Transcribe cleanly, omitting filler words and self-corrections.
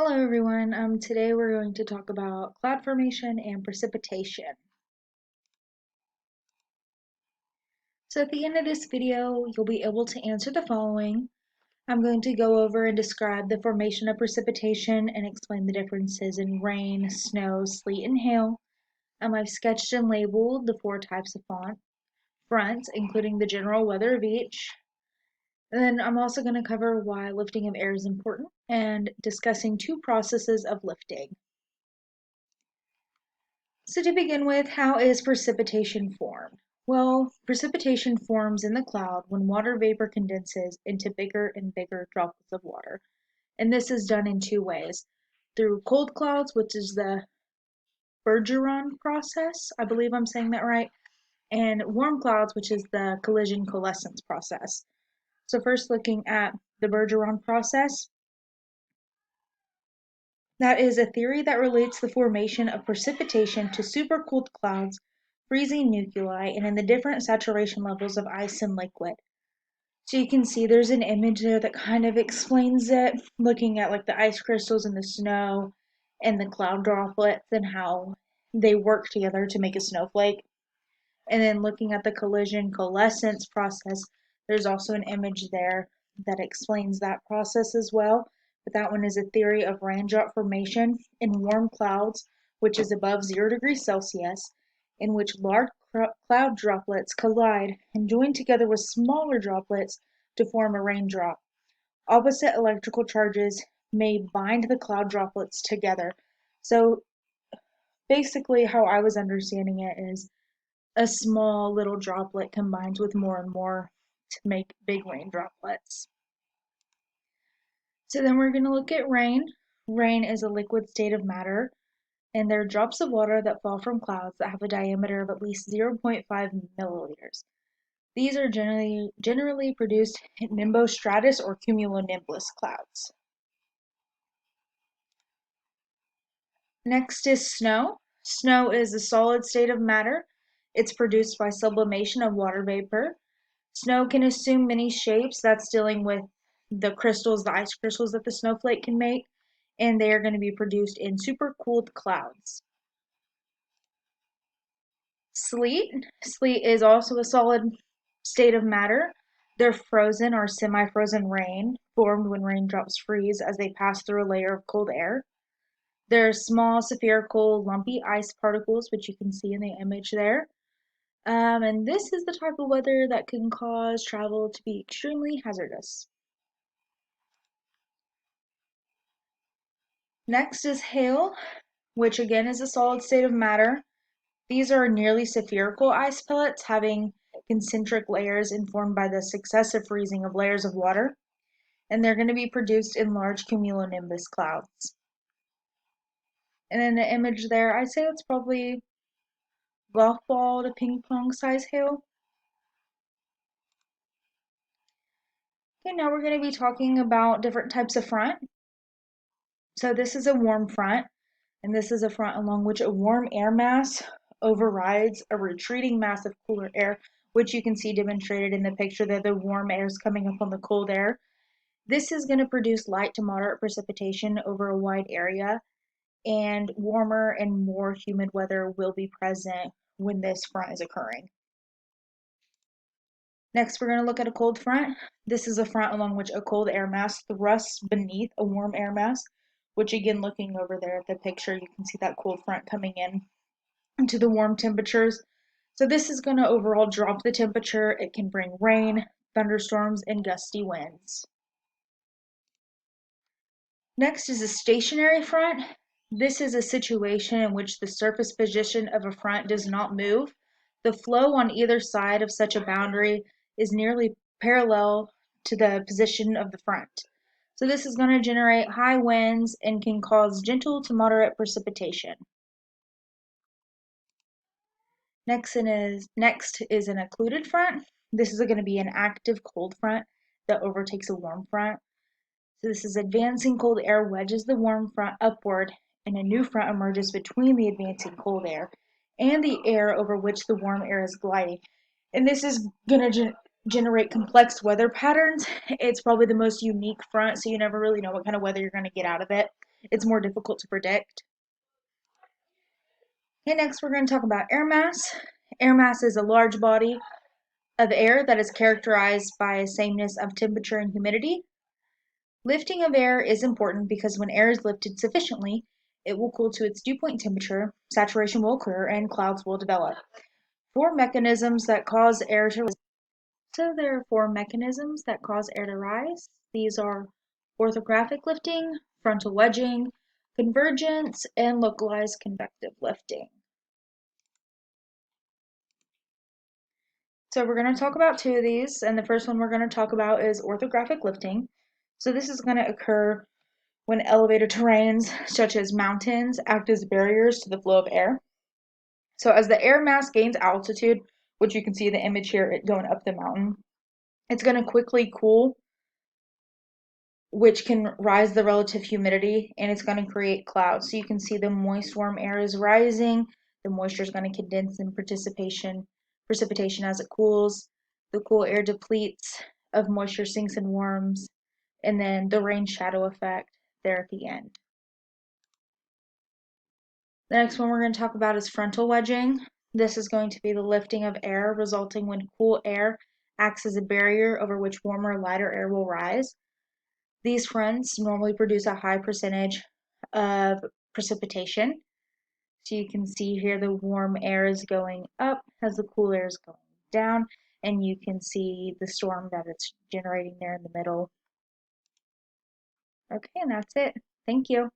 Hello everyone. Today we're going to talk about cloud formation and precipitation. So at the end of this video, you'll be able to answer the following. I'm going to go over and describe the formation of precipitation and explain the differences in rain, snow, sleet, and hail. I've sketched and labeled the four types of fronts, including the general weather of each. And then I'm also going to cover why lifting of air is important and discussing two processes of lifting. So to begin with, how is precipitation formed? Well, precipitation forms in the cloud when water vapor condenses into bigger and bigger droplets of water. And this is done in two ways. Through cold clouds, which is the Bergeron process, I believe I'm saying that right, and warm clouds, which is the collision coalescence process. So first looking at the Bergeron process, that is a theory that relates the formation of precipitation to supercooled clouds, freezing nuclei, and in the different saturation levels of ice and liquid. So you can see there's an image there that kind of explains it, looking at like the ice crystals and the snow and the cloud droplets and how they work together to make a snowflake. And then looking at the collision coalescence process, there's also an image there that explains that process as well. But that one is a theory of raindrop formation in warm clouds, which is above 0 degrees Celsius, in which large cloud droplets collide and join together with smaller droplets to form a raindrop. Opposite electrical charges may bind the cloud droplets together. So basically, how I was understanding it is a small little droplet combines with more and more to make big rain droplets. So then we're going to look at rain. Rain is a liquid state of matter, and they're drops of water that fall from clouds that have a diameter of at least 0.5 milliliters. These are generally produced in nimbostratus or cumulonimbus clouds. Next is snow. Snow is a solid state of matter. It's produced by sublimation of water vapor. Snow can assume many shapes. That's dealing with the crystals, the ice crystals that the snowflake can make, and they are going to be produced in supercooled clouds. Sleet. Sleet is also a solid state of matter. They're frozen or semi-frozen rain formed when raindrops freeze as they pass through a layer of cold air. They're small, spherical, lumpy ice particles, which you can see in the image there. And this is the type of weather that can cause travel to be extremely hazardous. Next is hail, which again is a solid state of matter. These are nearly spherical ice pellets having concentric layers informed by the successive freezing of layers of water, and they're going to be produced in large cumulonimbus clouds. And in the image there, I'd say it's probably golf ball to ping pong size hail. Okay, now we're going to be talking about different types of front. So this is a warm front, and this is a front along which a warm air mass overrides a retreating mass of cooler air, which you can see demonstrated in the picture that the warm air is coming up on the cold air. This is going to produce light to moderate precipitation over a wide area, and warmer and more humid weather will be present when this front is occurring. Next, we're going to look at a cold front. This is a front along which a cold air mass thrusts beneath a warm air mass, which again, looking over there at the picture, you can see that cold front coming in into the warm temperatures. So this is going to overall drop the temperature. It can bring rain, thunderstorms, and gusty winds. Next is a stationary front. This is a situation in which the surface position of a front does not move. The flow on either side of such a boundary is nearly parallel to the position of the front. So this is going to generate high winds and can cause gentle to moderate precipitation. Next is an occluded front. This is going to be an active cold front that overtakes a warm front. So this is advancing cold air wedges the warm front upward, and a new front emerges between the advancing cold air and the air over which the warm air is gliding. And this is going to generate complex weather patterns. It's probably the most unique front, so you never really know what kind of weather you're going to get out of it. it's more difficult to predict. Okay, next we're going to talk about air mass. Air mass is a large body of air that is characterized by a sameness of temperature and humidity. Lifting of air is important because when air is lifted sufficiently, it will cool to its dew point temperature, saturation will occur, and clouds will develop. Four mechanisms that cause air to rise. So there are four mechanisms that cause air to rise. These are orthographic lifting, frontal wedging, convergence, and localized convective lifting. So we're going to talk about two of these, and the first one we're going to talk about is orthographic lifting. So this is going to occur when elevated terrains, such as mountains, act as barriers to the flow of air. So as the air mass gains altitude, which you can see the image here, it going up the mountain, it's going to quickly cool, which can rise the relative humidity, and it's going to create clouds. So you can see the moist warm air is rising, the moisture is going to condense in precipitation as it cools, the cool air depletes of moisture, sinks and warms, and then the rain shadow effect there at the end. The next one we're going to talk about is frontal wedging. This is going to be the lifting of air resulting when cool air acts as a barrier over which warmer, lighter air will rise. These fronts normally produce a high percentage of precipitation. So you can see here the warm air is going up as the cool air is going down, and you can see the storm that it's generating there in the middle. Okay, and that's it. Thank you.